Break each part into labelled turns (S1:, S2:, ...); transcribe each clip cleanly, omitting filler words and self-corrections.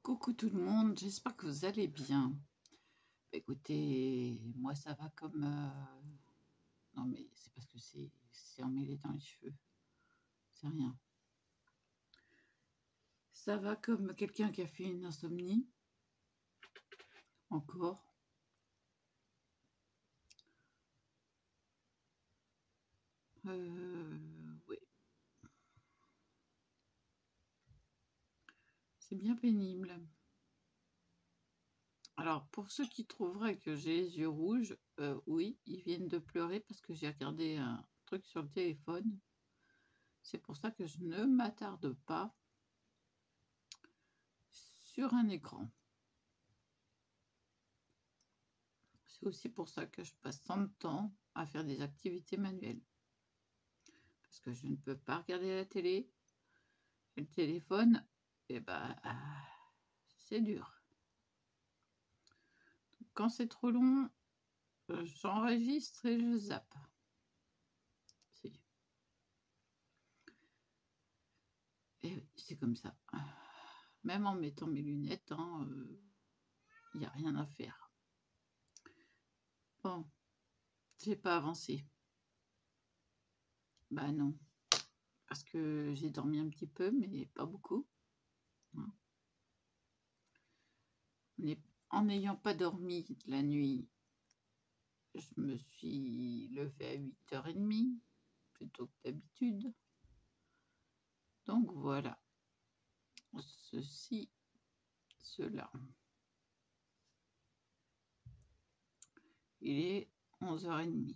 S1: Coucou tout le monde, j'espère que vous allez bien. Écoutez, moi ça va comme... Non mais c'est parce que c'est emmêlé dans les cheveux, c'est rien. Ça va comme quelqu'un qui a fait une insomnie, encore. Oui, c'est bien pénible. Alors, pour ceux qui trouveraient que j'ai les yeux rouges, oui, ils viennent de pleurer parce que j'ai regardé un truc sur le téléphone. C'est pour ça que je ne m'attarde pas sur un écran. C'est aussi pour ça que je passe tant de temps à faire des activités manuelles. Parce que je ne peux pas regarder la télé, et le téléphone, et ben, c'est dur. Quand c'est trop long, j'enregistre et je zappe. Et oui, c'est comme ça. Même en mettant mes lunettes, il n'y a rien à faire. Bon, j'ai pas avancé. Bah non, parce que j'ai dormi un petit peu, mais pas beaucoup. En n'ayant pas dormi la nuit, je me suis levée à 8h30, plutôt que d'habitude. Donc voilà, cela. Il est 11h30.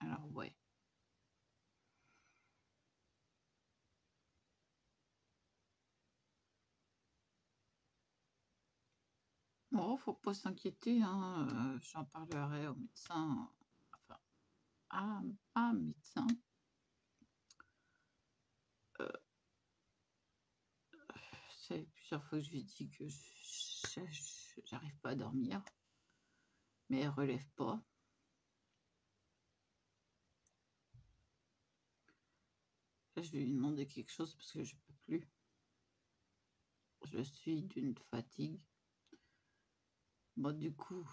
S1: Alors ouais. Bon, faut pas s'inquiéter, hein. J'en parlerai au médecin, enfin, à un médecin. C'est plusieurs fois que je lui dis que j'arrive pas à dormir, mais elle relève pas. Là, je vais lui demander quelque chose parce que je peux plus. Je suis d'une fatigue. Bon, du coup,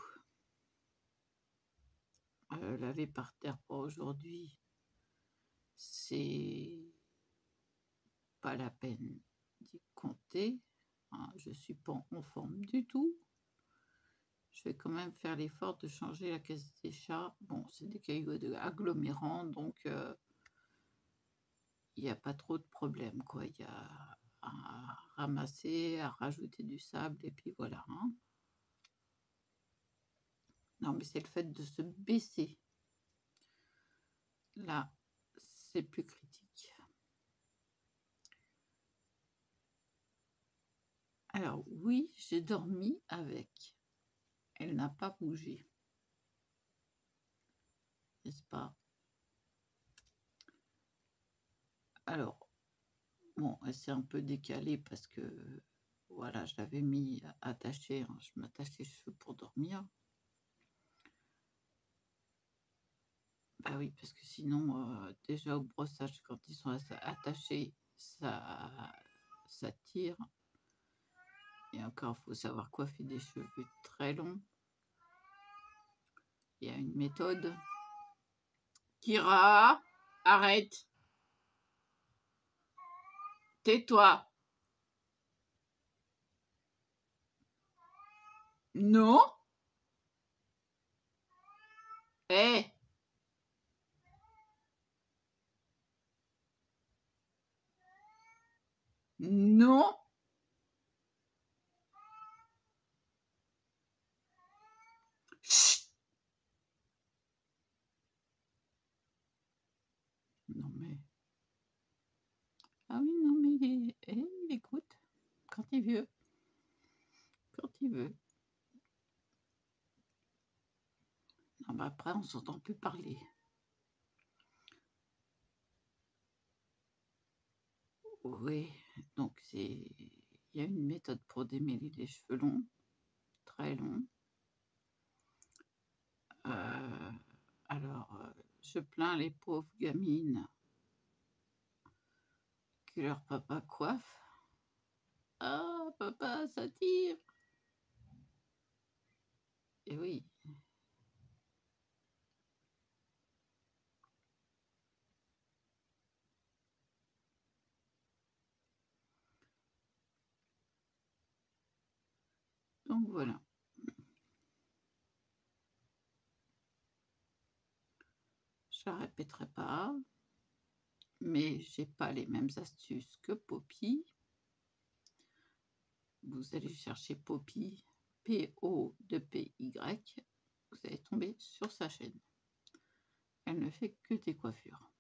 S1: laver par terre pour aujourd'hui, c'est pas la peine d'y compter. Je suis pas en forme du tout. Je vais quand même faire l'effort de changer la caisse des chats. Bon, c'est des cailloux agglomérants, donc il n'y a pas trop de problème, quoi. Il y a à ramasser, à rajouter du sable, et puis voilà. Non, mais c'est le fait de se baisser. Là, c'est plus critique. Alors oui, j'ai dormi avec. Elle n'a pas bougé. N'est-ce pas? Alors, bon, elle s'est un peu décalée parce que, voilà, je l'avais mis attaché. Je m'attache les cheveux pour dormir. Ah oui, parce que sinon, déjà au brossage, quand ils sont attachés, ça tire. Et encore, il faut savoir coiffer des cheveux très longs. Il y a une méthode. Kira, arrête. Tais-toi. Non. Hé. Non. Chut. Non mais... Ah oui, non mais il écoute quand il veut. Quand il veut. Non, bah après, on s'entend plus parler. Oui, donc c'est... il y a une méthode pour démêler les cheveux longs, très longs. Alors, je plains les pauvres gamines que leur papa coiffe. Ah, papa, ça tire. Et oui. Donc voilà. Je ne répéterai pas, mais j'ai pas les mêmes astuces que Poppy. Vous allez chercher Poppy, P-O-P-Y, vous allez tomber sur sa chaîne. Elle ne fait que des coiffures.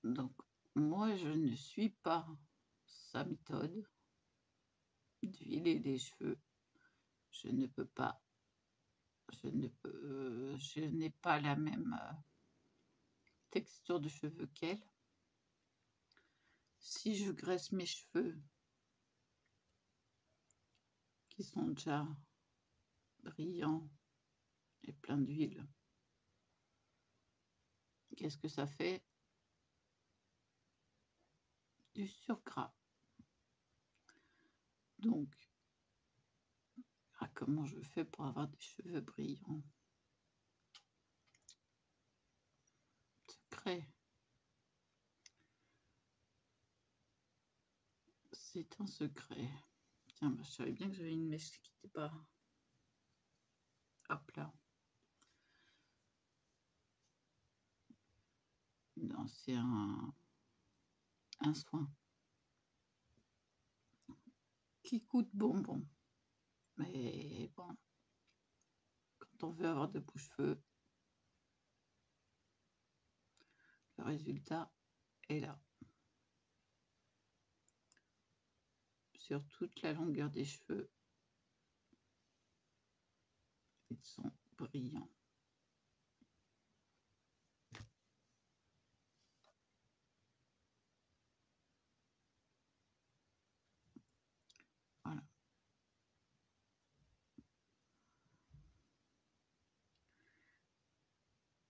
S1: Donc, moi, je ne suis pas sa méthode d'huiler les cheveux. Je ne peux pas. Je n'ai pas la même texture de cheveux qu'elle. Si je graisse mes cheveux, qui sont déjà brillants et pleins d'huile, qu'est-ce que ça fait? Du surgras. Donc, comment je fais pour avoir des cheveux brillants? Secret. C'est un secret. Tiens, je savais bien que j'avais une mèche qui n'était pas... Hop là. Non, c'est un soin qui coûte bonbon. Mais bon, quand on veut avoir de beaux cheveux, le résultat est là. Sur toute la longueur des cheveux, ils sont brillants. Voilà.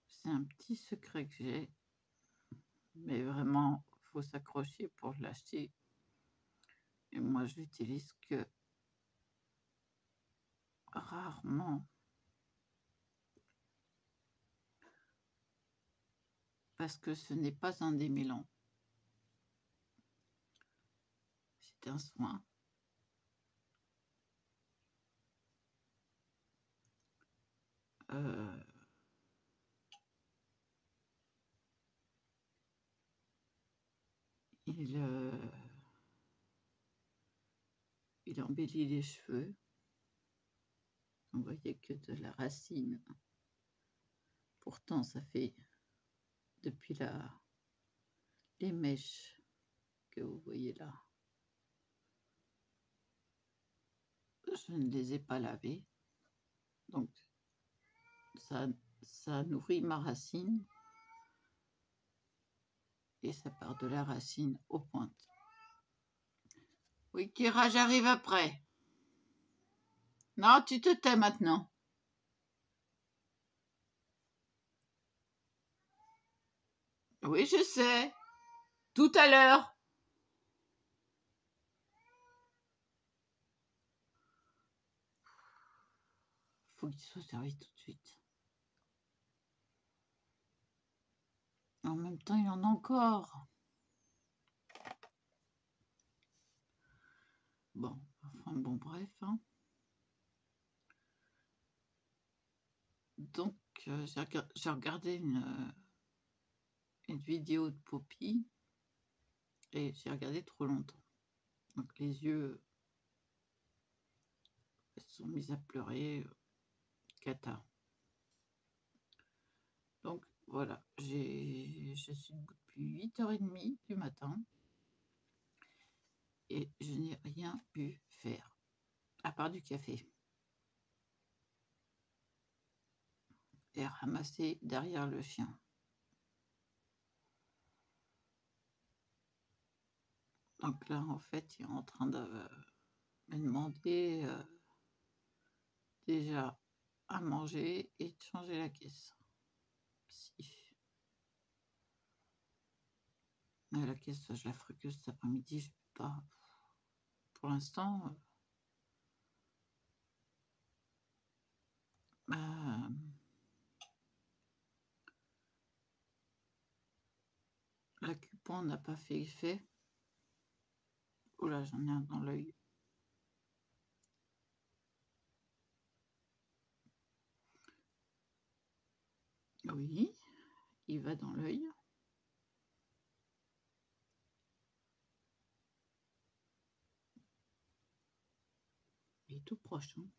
S1: C'est un petit secret que j'ai, mais vraiment, il faut s'accrocher pour l'acheter. Et moi, je l'utilise que rarement. Parce que ce n'est pas un démêlant. C'est un soin. Il embellit les cheveux. Vous voyez que de la racine. Pourtant, ça fait depuis les mèches que vous voyez là. Je ne les ai pas lavées. Donc, ça nourrit ma racine. Et ça part de la racine aux pointes. Oui, Kira, j'arrive après. Non, tu te tais maintenant. Oui, je sais. Tout à l'heure. Faut qu'il soit servi tout de suite. En même temps, il en a encore. Bon, enfin bon, bref. Hein. Donc, j'ai regardé une vidéo de Poppy et j'ai regardé trop longtemps. Donc, les yeux se sont mis à pleurer. Cata. Donc, voilà. Je suis debout depuis 8h30 du matin. Et je n'ai rien pu faire, à part du café. Et ramasser derrière le chien. Donc là, en fait, il est en train de me demander déjà à manger et de changer la caisse. Si. Mais la caisse, je la ferai que cet après-midi, je peux pas. Pour l'instant, l'acupuncture n'a pas fait effet. Oh là, j'en ai un dans l'œil. Oui, il va dans l'œil. Il est tout proche. Hein.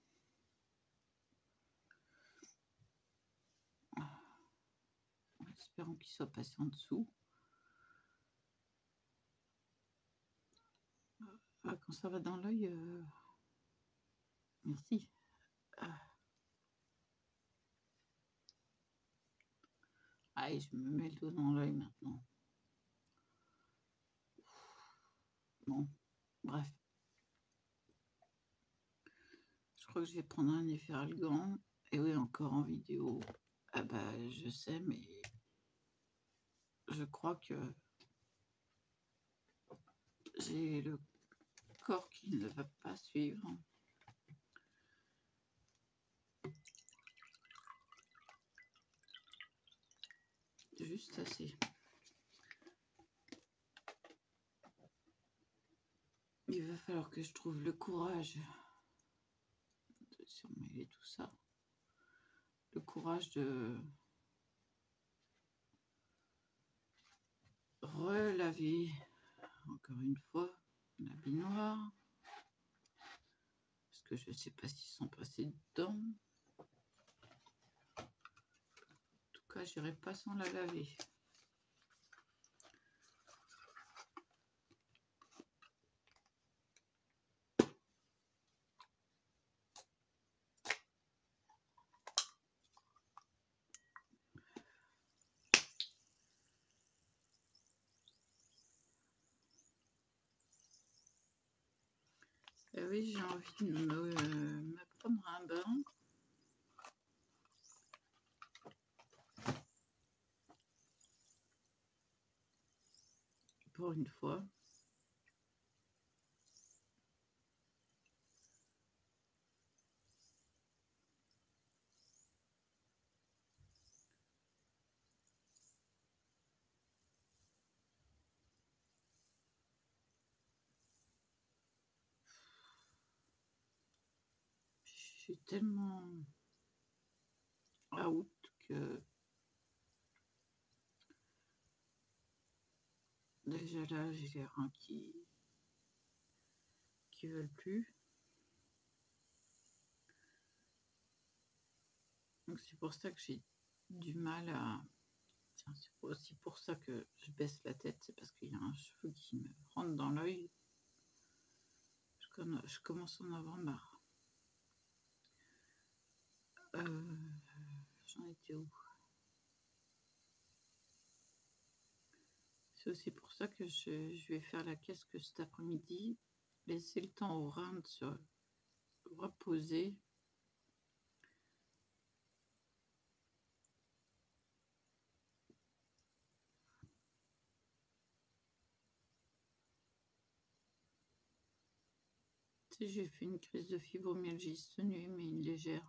S1: Espérons qu'il soit passé en dessous. Quand ça va dans l'œil, merci. Allez, je me mets le doigt dans l'œil maintenant. Bon, bref. Je crois que je vais prendre un efferalgan. Et oui, encore en vidéo. Ah bah, je sais, mais je crois que j'ai le corps qui ne va pas suivre. Juste assez. Il va falloir que je trouve le courage de surmêler tout ça. Le courage de relaver encore une fois la baignoire. Parce que je ne sais pas s'ils sont passés dedans. En tout cas, j'irai pas sans la laver. Oui, j'ai envie de me prendre un bain. Pour une fois. Je suis tellement out que déjà là, j'ai les reins qui veulent plus. Donc c'est pour ça que j'ai du mal à... Tiens, c'est aussi pour ça que je baisse la tête, c'est parce qu'il y a un cheveu qui me rentre dans l'œil. Je commence à en avoir marre. J'en étais où? C'est aussi pour ça que je vais faire la caisse que cet après-midi, laisser le temps aux reins de se reposer. Tu sais, j'ai fait une crise de fibromyalgie cette nuit, mais une légère.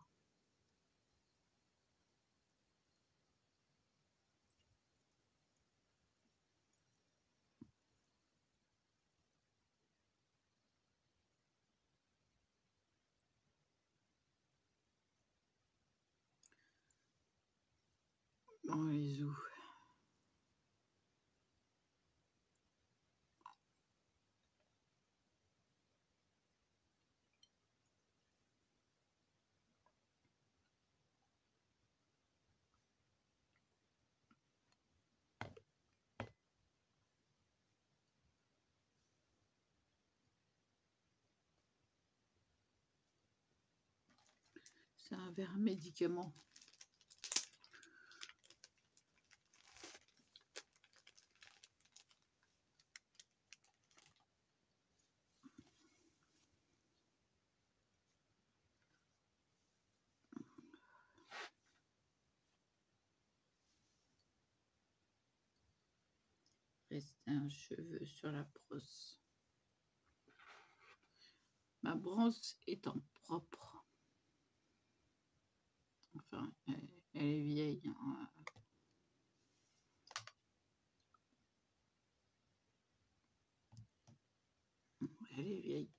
S1: Bon, les os. C'est un verre médicament. rester un cheveu sur la brosse. Ma brosse étant propre. Enfin, elle est vieille. Hein. Elle est vieille.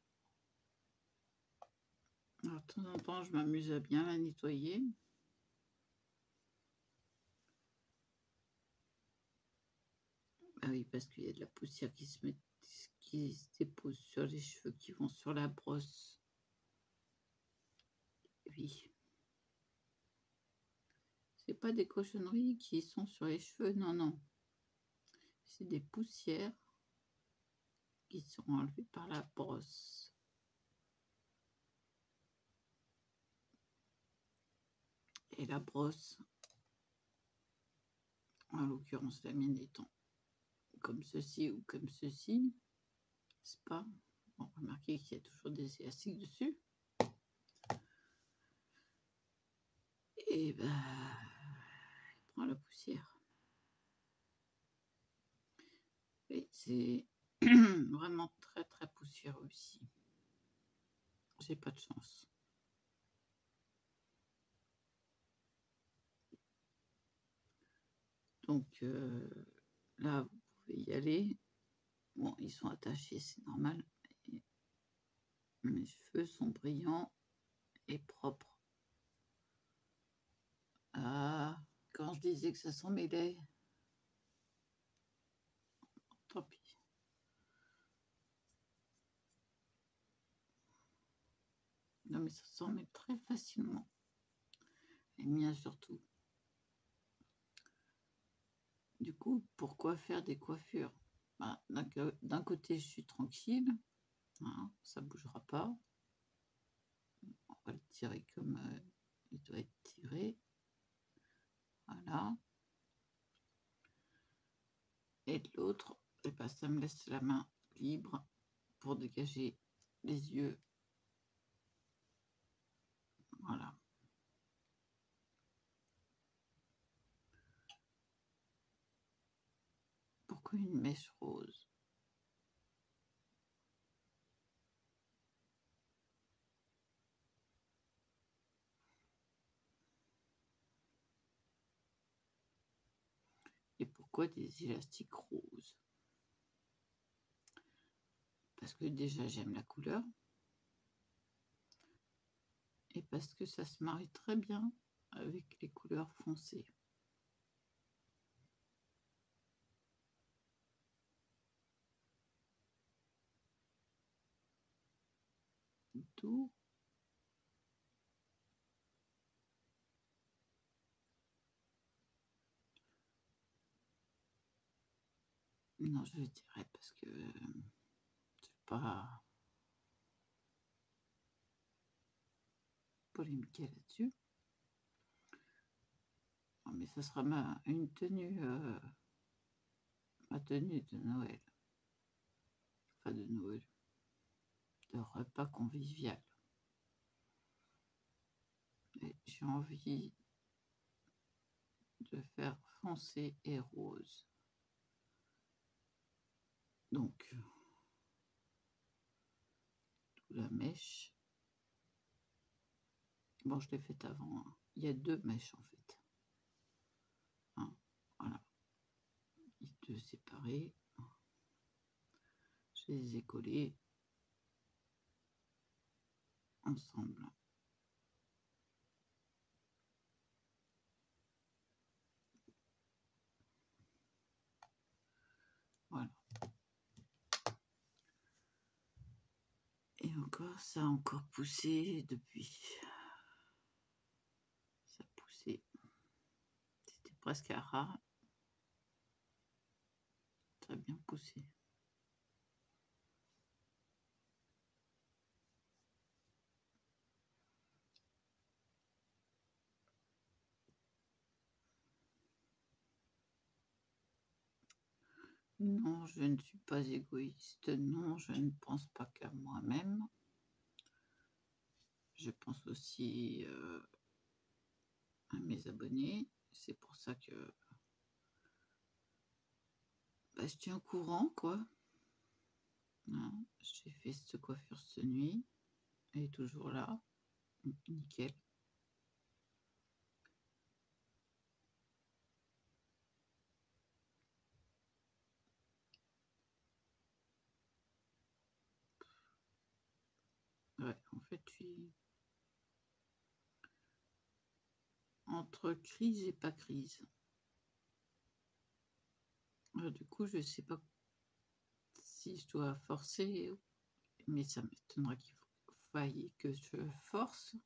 S1: Alors, de temps en temps, je m'amuse à bien la nettoyer. Ah oui, parce qu'il y a de la poussière qui se dépose sur les cheveux, qui vont sur la brosse. Oui. C'est pas des cochonneries qui sont sur les cheveux, non, non. C'est des poussières qui sont enlevées par la brosse. Et la brosse, en l'occurrence la mienne étant comme ceci ou comme ceci, c'est pas. Bon, remarquez qu'il y a toujours des élastiques dessus. Et ben, il prend la poussière. Et c'est vraiment très très poussiéreux ici. J'ai pas de chance. Donc là, vous pouvez y aller. Bon, ils sont attachés, c'est normal. Et mes cheveux sont brillants et propres. Ah, quand je disais que ça s'en mêlait, tant pis. Non, mais ça s'en mêle très facilement. Les miens surtout. Du coup, pourquoi faire des coiffures? Bah, d'un côté, je suis tranquille. Hein, ça ne bougera pas. On va le tirer comme il doit être tiré. Voilà. Et de l'autre, eh ben, ça me laisse la main libre pour dégager les yeux. Voilà. Pourquoi une mèche rose? Et pourquoi des élastiques roses? Parce que déjà j'aime la couleur. Et parce que ça se marie très bien avec les couleurs foncées. Tout. Non, je le dirais parce que c'est pas polémiquer là-dessus. Mais ça sera une tenue, ma tenue de Noël. Enfin de Noël. De repas convivial. J'ai envie de faire foncé et rose. Donc, la mèche. Bon, je l'ai faite avant. Hein. Il y a deux mèches en fait. Hein, voilà. Deux séparées. Je les ai collées ensemble. Voilà. Et encore, ça a encore poussé depuis. Ça a poussé. C'était presque à ras. Très bien poussé. Non, je ne suis pas égoïste. Non, je ne pense pas qu'à moi-même. Je pense aussi à mes abonnés. C'est pour ça que Bah, je tiens au courant, quoi. Hein, j'ai fait cette coiffure cette nuit. Elle est toujours là. Nickel. Ouais, en fait, je suis entre crise et pas crise. Du coup, je sais pas si je dois forcer, mais ça m'étonnerait qu'il faille que je force.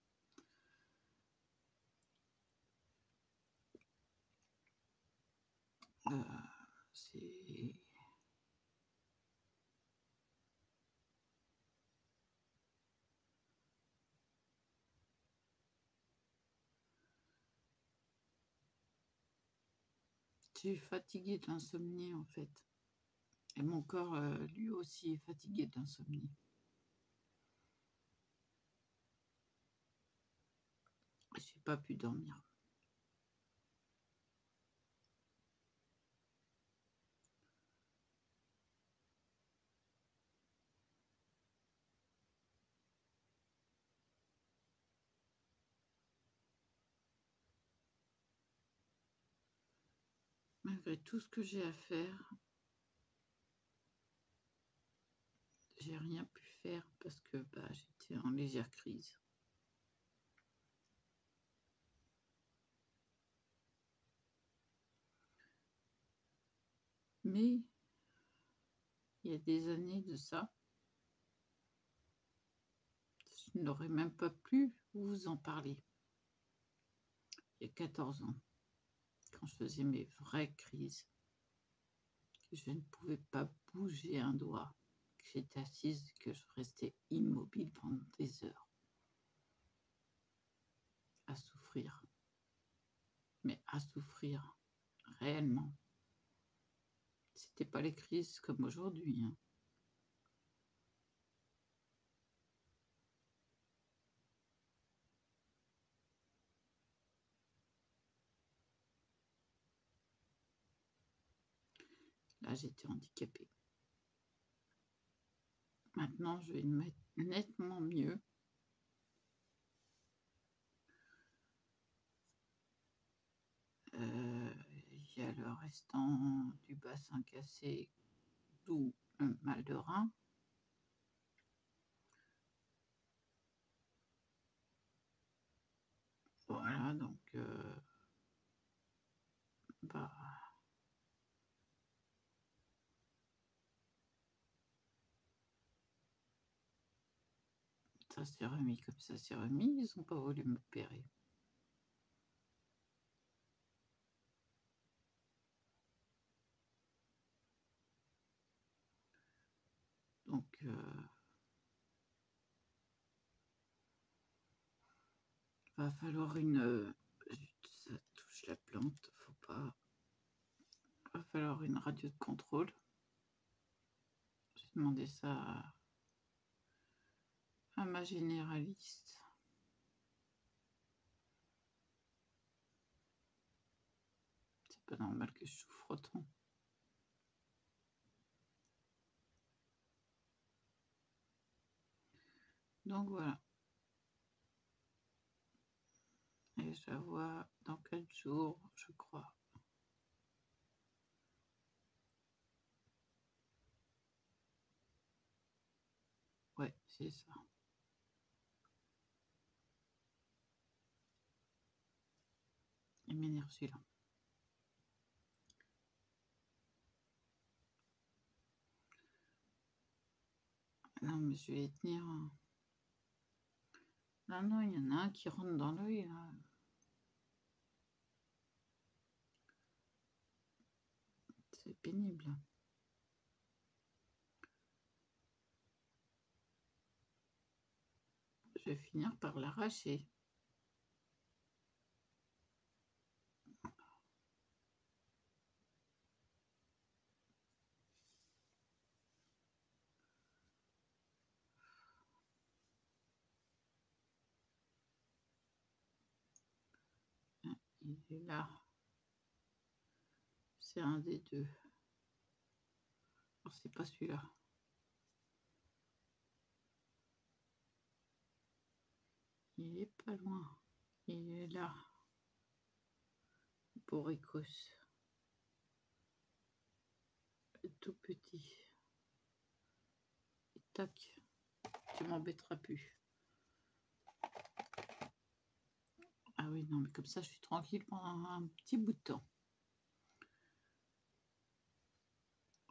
S1: C'est... Je suis fatiguée de l'insomnie, en fait. Et mon corps, lui aussi, est fatigué de l'insomnie. J'ai pas pu dormir. Malgré tout ce que j'ai à faire, j'ai rien pu faire parce que bah, j'étais en légère crise. Mais il y a des années de ça, je n'aurais même pas pu vous en parler. Il y a 14 ans, quand je faisais mes vraies crises, que je ne pouvais pas bouger un doigt, que j'étais assise, que je restais immobile pendant des heures, à souffrir. Mais à souffrir réellement. C'était pas les crises comme aujourd'hui. Hein. Là, j'étais handicapée. Maintenant, je vais me mettre nettement mieux. Il y a le restant du bassin cassé, d'où un mal de rein. Voilà, donc bah, ça s'est remis comme ça s'est remis. Ils n'ont pas voulu m'opérer. Donc, va falloir une... ça touche la plante, faut pas... Va falloir une radio de contrôle. J'ai demandé ça à ma généraliste. C'est pas normal que je souffre autant. Donc voilà. Et je la vois dans 4 jours, je crois. Ouais, c'est ça. Il m'énerve celui-là. Non, mais je vais y tenir. Non, non, il y en a un qui rentre dans l'œil, là. C'est pénible. Je vais finir par l'arracher. Il est là. C'est un des deux. Oh, c'est pas celui-là. Il est pas loin. Il est là. Boricos. Tout petit. Et tac. Tu m'embêteras plus. Ah oui, non, mais comme ça, je suis tranquille pendant un petit bout de temps.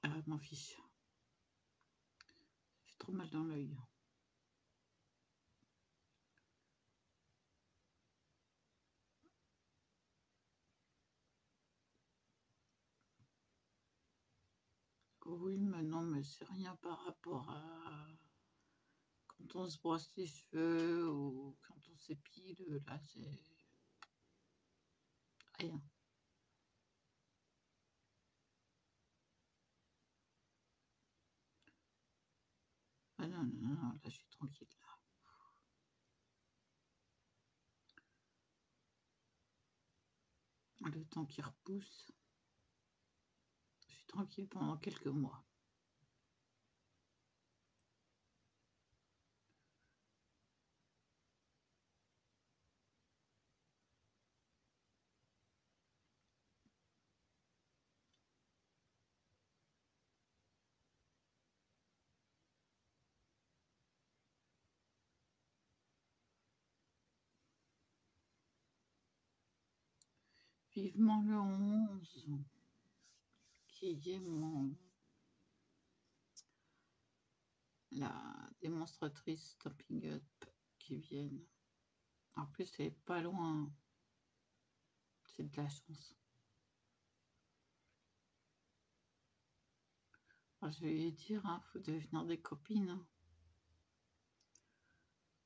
S1: Ah, m'en fiche. J'ai trop mal dans l'œil. Oui, mais non, mais c'est rien par rapport à quand on se brosse les cheveux ou quand on s'épile. Là, c'est rien. Ah non, non, non, là, je suis tranquille. Là. Le temps qui repousse. Je suis tranquille pendant quelques mois. Vivement le 11, qui est la démonstratrice Stopping Up qui vienne. En plus, c'est pas loin. C'est de la chance. Alors, je vais lui dire, faut devenir des copines.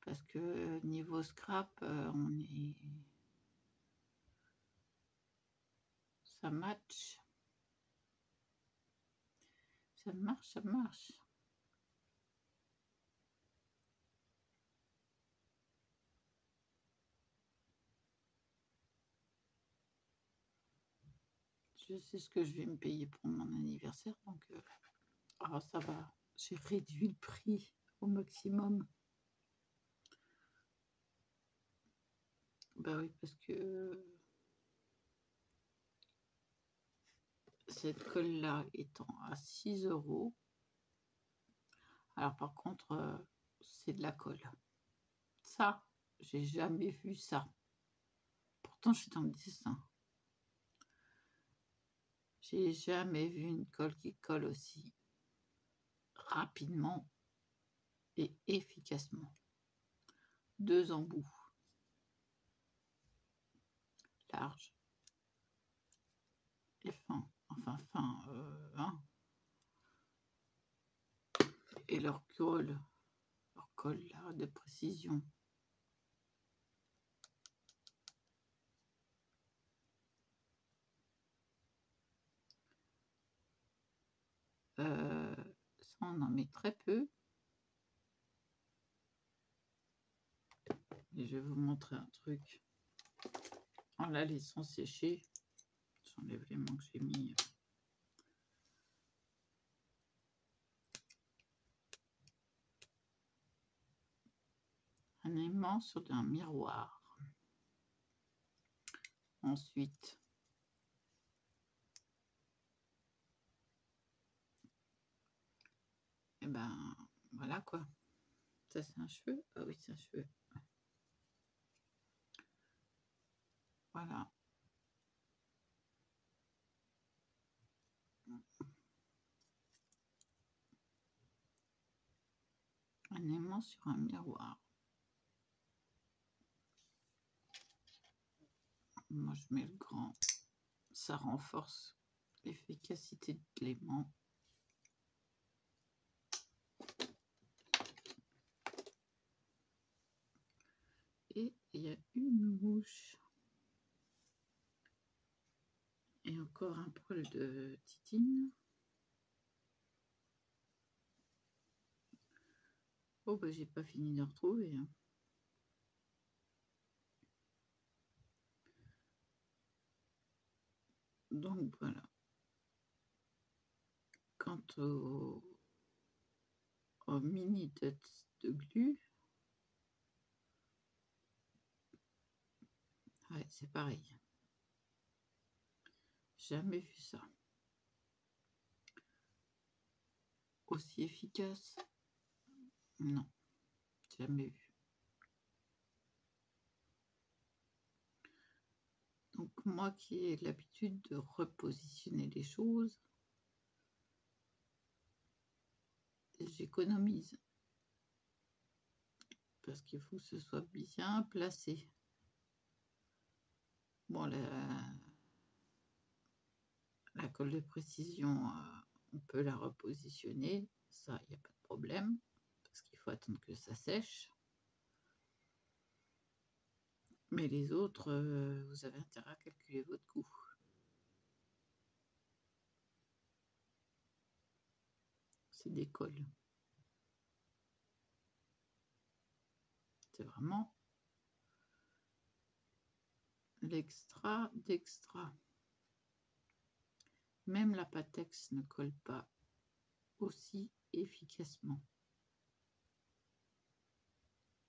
S1: Parce que niveau scrap, on est... Ça match. Ça marche, ça marche. Je sais ce que je vais me payer pour mon anniversaire, donc ça va. J'ai réduit le prix au maximum. Bah oui, parce que cette colle-là étant à 6 €, alors par contre, c'est de la colle. Ça, j'ai jamais vu ça. Pourtant, je suis dans le dessin. J'ai jamais vu une colle qui colle aussi rapidement et efficacement. 2 embouts. Large et fin. Enfin, fin, Et leur colle là, de précision. Ça, on en met très peu. Et je vais vous montrer un truc. En la laissant sécher, j'enlève les mains que j'ai mis. Un aimant sur un miroir. Ensuite, et ben voilà quoi. Ça c'est un cheveu. Ah oui, c'est un cheveu. Voilà. Un aimant sur un miroir. Moi je mets le grand. Ça renforce l'efficacité de l'aimant. Et il y a une mouche. Et encore un poil de titine. Oh bah j'ai pas fini de retrouver. Donc voilà. Quand quant au mini de glu, ouais, c'est pareil. Jamais vu ça. Aussi efficace? Non, jamais vu. Donc moi qui ai l'habitude de repositionner les choses, j'économise. Parce qu'il faut que ce soit bien placé. Bon, la colle de précision, on peut la repositionner, ça, il n'y a pas de problème, parce qu'il faut attendre que ça sèche. Mais les autres, vous avez intérêt à calculer votre coût. C'est des colles. C'est vraiment l'extra d'extra. Même la Pattex ne colle pas aussi efficacement.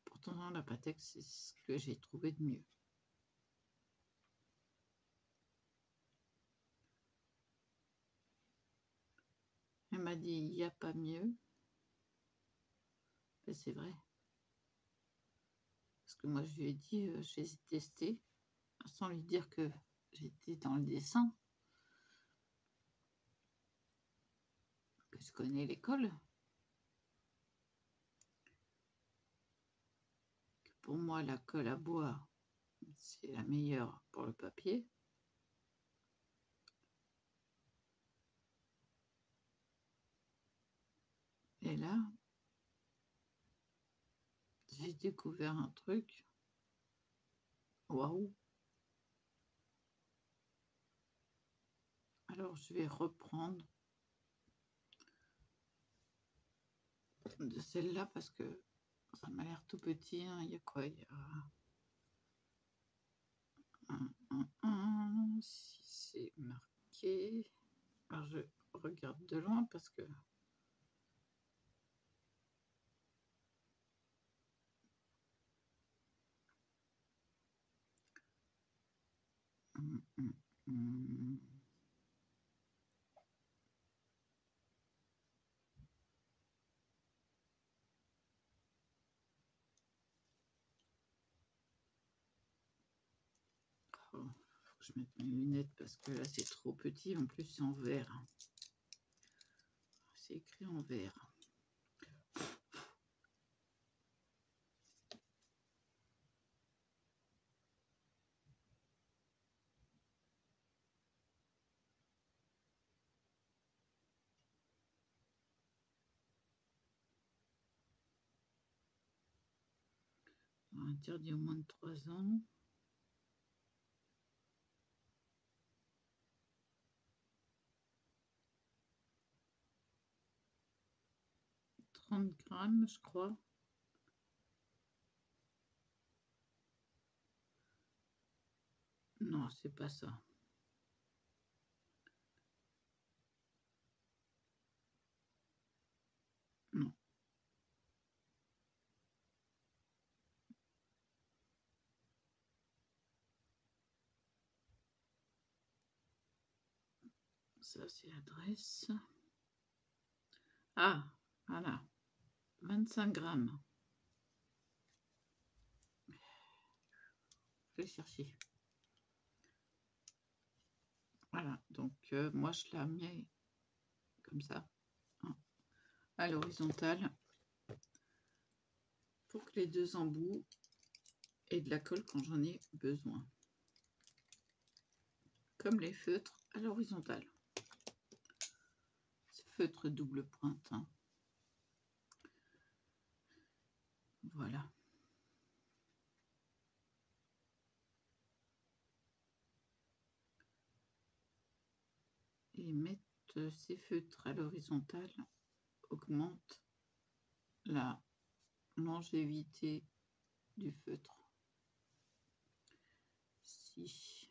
S1: Pourtant, la Pattex, c'est ce que j'ai trouvé de mieux. Elle m'a dit, il n'y a pas mieux. Ben, c'est vrai. Parce que moi, je lui ai dit, j'ai testé, sans lui dire que j'étais dans le dessin, que je connais l'école. Pour moi, la colle à bois, c'est la meilleure pour le papier. Et là, j'ai découvert un truc. Waouh! Alors, je vais reprendre de celle-là parce que ça m'a l'air tout petit. Hein. Il y a quoi? Il y a si c'est marqué. Alors, je regarde de loin parce que faut que je mette mes lunettes parce que là c'est trop petit. En plus, c'est en vert. C'est écrit en vert. Interdit au moins de 3 ans. « 30 grammes, je crois. Non, c'est pas ça. Non. Ça, c'est l'adresse. Ah, voilà. 25 grammes. Je vais chercher. Voilà, donc moi je la mets comme ça, hein, à l'horizontale, pour que les deux embouts aient de la colle quand j'en ai besoin. Comme les feutres à l'horizontale. Feutre double pointe. Hein. Voilà. Et mettre ces feutres à l'horizontale augmente la longévité du feutre. Si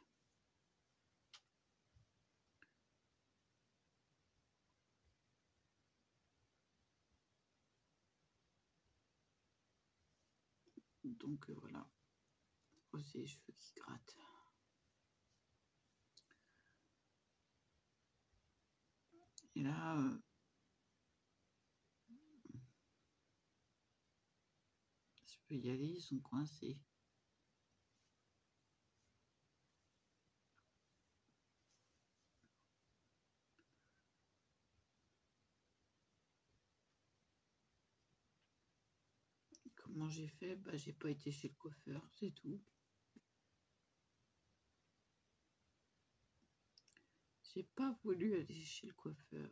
S1: Donc voilà, aussi les cheveux qui grattent. Et là, je peux y aller, ils sont coincés. Comment j'ai fait? Bah, j'ai pas été chez le coiffeur, c'est tout. J'ai pas voulu aller chez le coiffeur.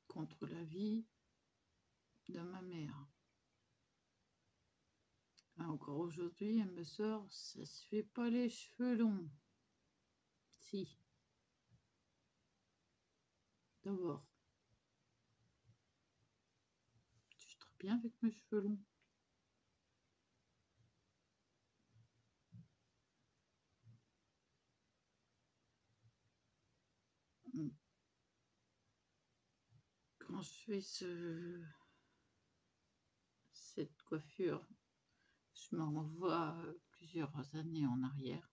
S1: Contre l'avis de ma mère. Encore aujourd'hui, elle me sort, ça se fait pas les cheveux longs. Si. D'abord, je suis très bien avec mes cheveux longs. Quand je fais cette coiffure, je me renvoie plusieurs années en arrière.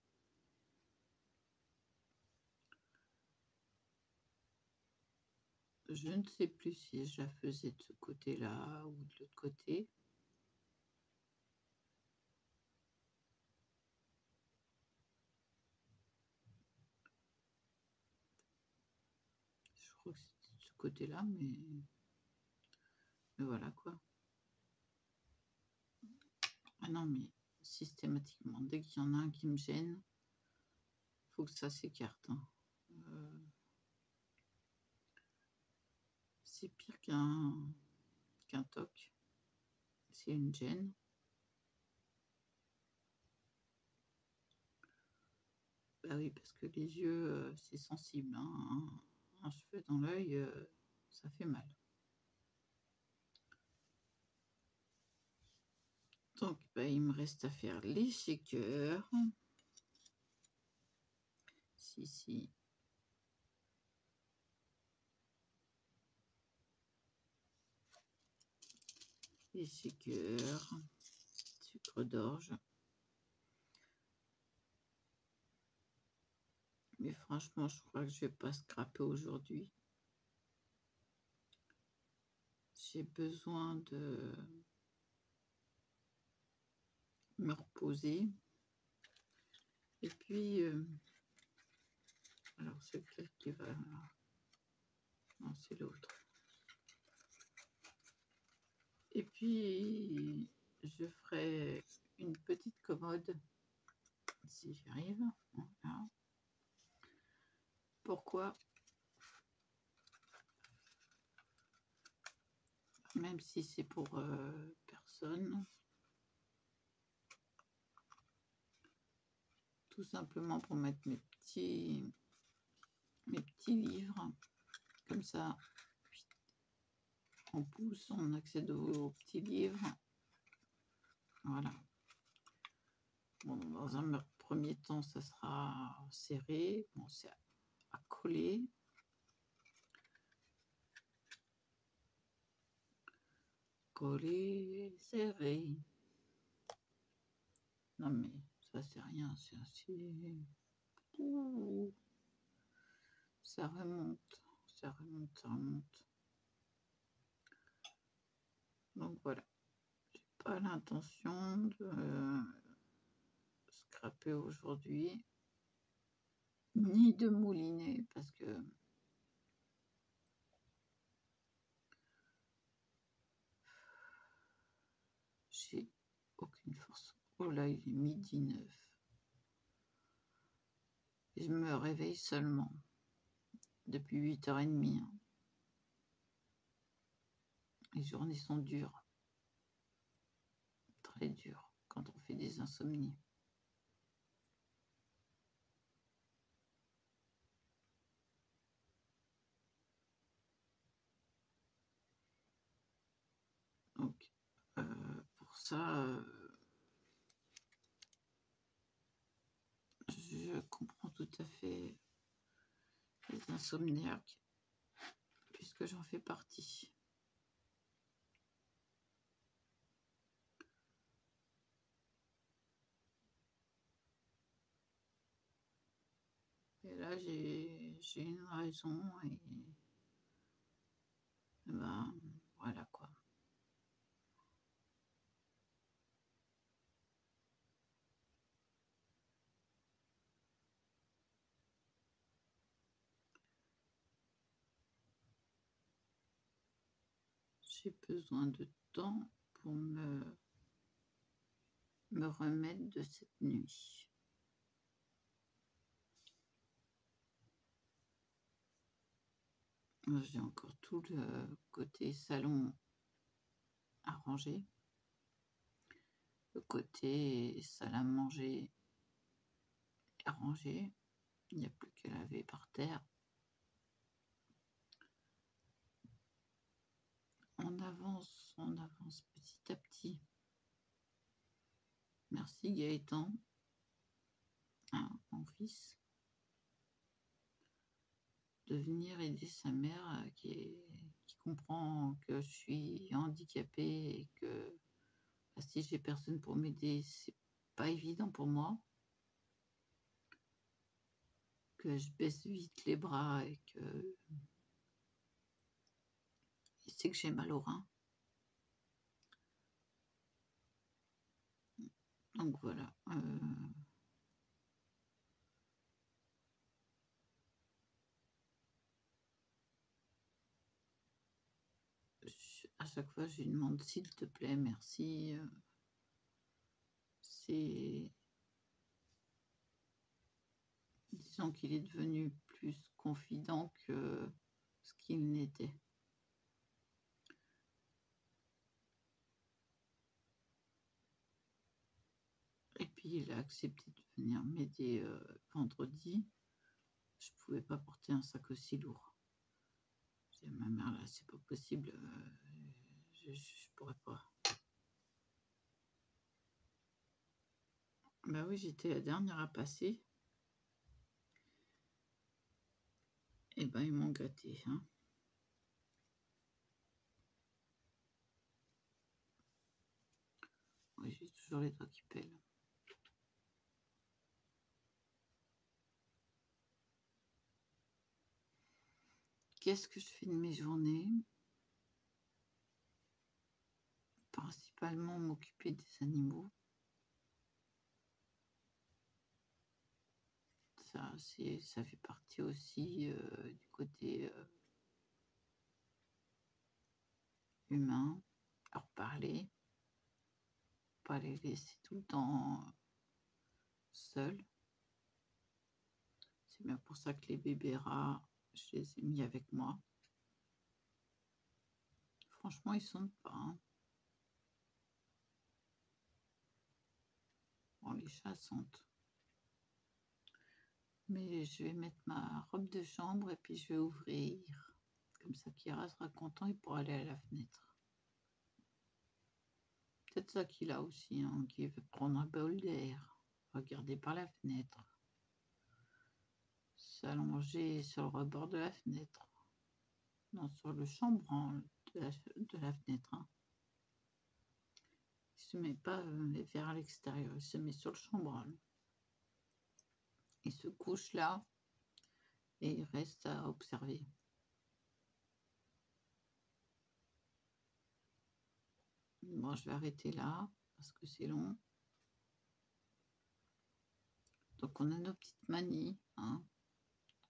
S1: Je ne sais plus si je la faisais de ce côté-là ou de l'autre côté. Je crois que c'était de ce côté-là, mais voilà quoi. Ah non, mais systématiquement, dès qu'il y en a un qui me gêne, faut que ça s'écarte. Hein. C'est pire qu'un toc. C'est une gêne. Bah oui, parce que les yeux, c'est sensible. Hein. Un cheveu dans l'œil, ça fait mal. Donc, bah, il me reste à faire les shakers. Si. Les shakers. Sucre d'orge. Mais franchement, je crois que je vais pas scraper aujourd'hui. J'ai besoin de me reposer. Et puis, alors c'est lequel qui va... Non, c'est l'autre. Et puis, je ferai une petite commode, si j'y arrive. Voilà. Pourquoi? Même si c'est pour personne. Tout simplement pour mettre mes petits livres. Comme ça, on pousse, on accède aux petits livres. Voilà. Bon, dans un premier temps, ça sera serré. Bon, c'est à coller. Coller, serré. Non mais ça c'est rien, c'est assez... Ouh, ça remonte. Donc voilà, j'ai pas l'intention de scraper aujourd'hui, ni de mouliner parce que j'ai aucune force. Oh là, il est 12h09. Et je me réveille seulement depuis 8h30. Hein. Les journées sont dures. Très dures quand on fait des insomnies. Donc, pour ça, je comprends tout à fait les insomniaques, puisque j'en fais partie. Et là, j'ai une raison et ben, voilà quoi. J'ai besoin de temps pour me remettre de cette nuit. J'ai encore tout le côté salon à ranger, le côté salle à manger à ranger. Il n'y a plus qu'à laver par terre. On avance petit à petit. Merci Gaëtan, hein, mon fils, de venir aider sa mère qui comprend que je suis handicapée et que si j'ai personne pour m'aider, c'est pas évident pour moi, que je baisse vite les bras et que il sait que j'ai mal au rein. Donc voilà. À chaque fois, je lui demande s'il te plaît, merci. C'est... Disons qu'il est devenu plus confident que ce qu'il n'était. Et puis il a accepté de venir m'aider vendredi. Je pouvais pas porter un sac aussi lourd. J'ai dit à ma mère, là, c'est pas possible, je pourrais pas. Bah oui, j'étais la dernière à passer. Et ben ils m'ont gâté, hein. Oui, j'ai toujours les doigts qui pèlent. Qu'est-ce que je fais de mes journées? Principalement m'occuper des animaux. Ça fait partie aussi du côté humain, leur parler, pas les laisser tout le temps seuls. C'est bien pour ça que les bébés rats, je les ai mis avec moi. Franchement, ils sentent pas, hein. Bon, les chats sentent. Mais je vais mettre ma robe de chambre et puis je vais ouvrir. Comme ça, Kira sera content, il pourra aller à la fenêtre. Peut-être ça qu'il a aussi, hein, qui veut prendre un bol d'air, regarder par la fenêtre, s'allonger sur le rebord de la fenêtre, non, sur le chambranle de la fenêtre. Hein. Il se met pas vers l'extérieur, il se met sur le chambranle. Il se couche là et il reste à observer. Bon, je vais arrêter là parce que c'est long. Donc on a nos petites manies, hein.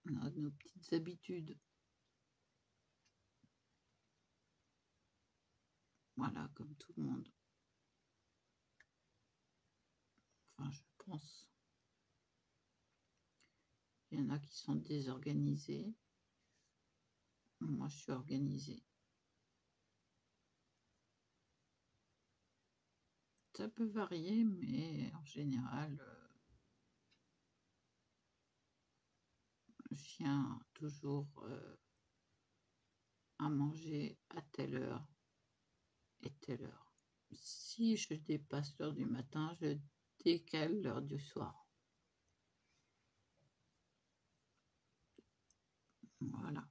S1: On a nos petites habitudes. Voilà, comme tout le monde. Enfin, je pense. Il y en a qui sont désorganisés. Moi, je suis organisée. Ça peut varier, mais en général, le chien a toujours à manger à telle heure et telle heure. Si je dépasse l'heure du matin, je décale l'heure du soir. Voilà.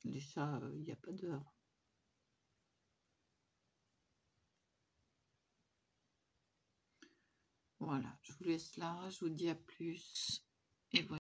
S1: Les chats, il n'y a pas d'heure. Voilà, je vous laisse là, je vous dis à plus. Et voilà.